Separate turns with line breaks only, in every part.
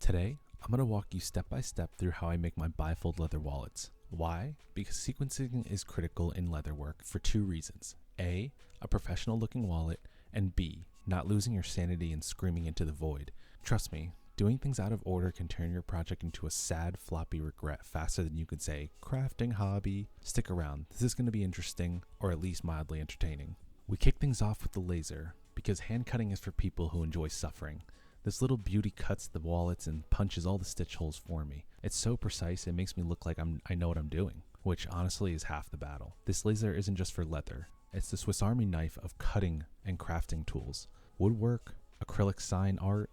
Today, I'm going to walk you step by step through how I make my Bifold leather wallets. Why? Because sequencing is critical in leatherwork for two reasons. A professional looking wallet, and B, not losing your sanity and screaming into the void. Trust me, doing things out of order can turn your project into a sad, floppy regret faster than you could say, crafting hobby. Stick around, this is going to be interesting, or at least mildly entertaining. We kick things off with the laser, because hand cutting is for people who enjoy suffering. This little beauty cuts the wallets and punches all the stitch holes for me. It's so precise, it makes me look like I know what I'm doing, which honestly is half the battle. This laser isn't just for leather. It's the Swiss Army knife of cutting and crafting tools. Woodwork, acrylic sign art,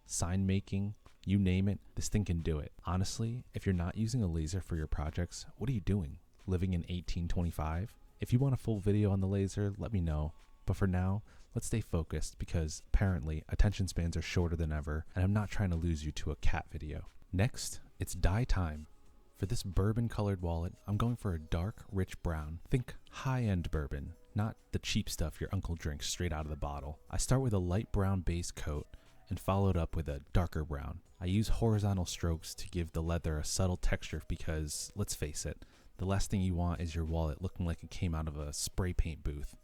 sign making, you name it, this thing can do it. Honestly, if you're not using a laser for your projects, what are you doing? Living in 1825? If you want a full video on the laser, let me know. But for now, let's stay focused because apparently attention spans are shorter than ever and I'm not trying to lose you to a cat video. Next, it's dye time. For this bourbon colored wallet, I'm going for a dark, rich brown. Think high-end bourbon, not the cheap stuff your uncle drinks straight out of the bottle. I start with a light brown base coat and followed up with a darker brown. I use horizontal strokes to give the leather a subtle texture because, let's face it, the last thing you want is your wallet looking like it came out of a spray paint booth.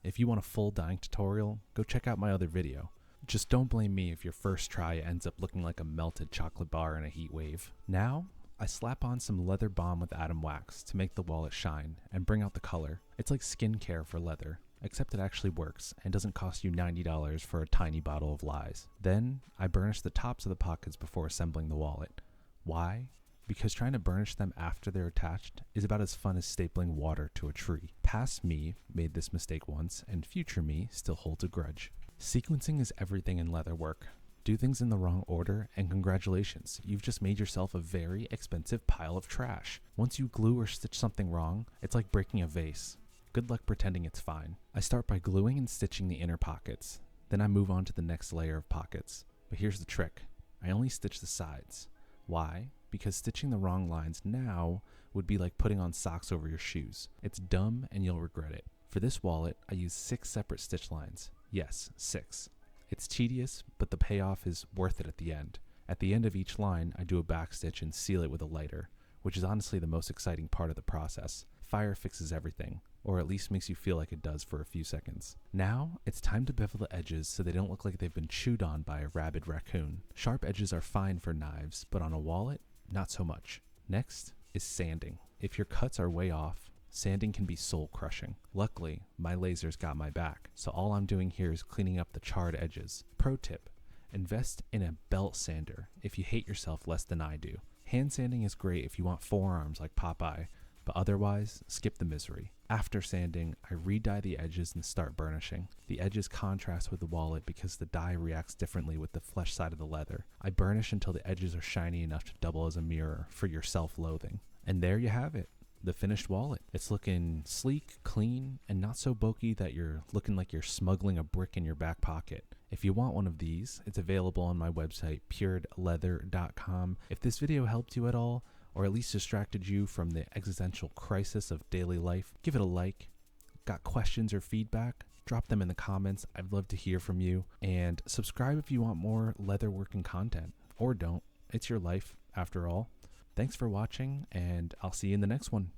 If you want a full dyeing tutorial, go check out my other video. Just don't blame me if your first try ends up looking like a melted chocolate bar in a heat wave. Now, I slap on some leather balm with atom wax to make the wallet shine and bring out the color. It's like skincare for leather, except it actually works and doesn't cost you $90 for a tiny bottle of lies. Then, I burnish the tops of the pockets before assembling the wallet. Why? Because trying to burnish them after they're attached is about as fun as stapling water to a tree. Past me made this mistake once, and future me still holds a grudge. Sequencing is everything in leatherwork. Do things in the wrong order, and congratulations, you've just made yourself a very expensive pile of trash. Once you glue or stitch something wrong, it's like breaking a vase. Good luck pretending it's fine. I start by gluing and stitching the inner pockets. Then I move on to the next layer of pockets. But here's the trick. I only stitch the sides. Why? Because stitching the wrong lines now would be like putting on socks over your shoes. It's dumb and you'll regret it. For this wallet, I use 6 separate stitch lines. Yes, 6. It's tedious, but the payoff is worth it at the end. At the end of each line, I do a back stitch and seal it with a lighter, which is honestly the most exciting part of the process. Fire fixes everything, or at least makes you feel like it does for a few seconds. Now, it's time to bevel the edges so they don't look like they've been chewed on by a rabid raccoon. Sharp edges are fine for knives, but on a wallet, not so much. Next is sanding. If your cuts are way off, sanding can be soul crushing. Luckily, my laser's got my back, so all I'm doing here is cleaning up the charred edges. Pro tip, invest in a belt sander if you hate yourself less than I do. Hand sanding is great if you want forearms like Popeye, but otherwise, skip the misery. After sanding, I re-dye the edges and start burnishing. The edges contrast with the wallet because the dye reacts differently with the flesh side of the leather. I burnish until the edges are shiny enough to double as a mirror for your self-loathing. And there you have it, the finished wallet. It's looking sleek, clean, and not so bulky that you're looking like you're smuggling a brick in your back pocket. If you want one of these, it's available on my website, puredleather.com. If this video helped you at all, or at least distracted you from the existential crisis of daily life, give it a like. Got questions or feedback? Drop them in the comments. I'd love to hear from you. And subscribe if you want more leatherworking content. Or don't. It's your life, after all. Thanks for watching, and I'll see you in the next one.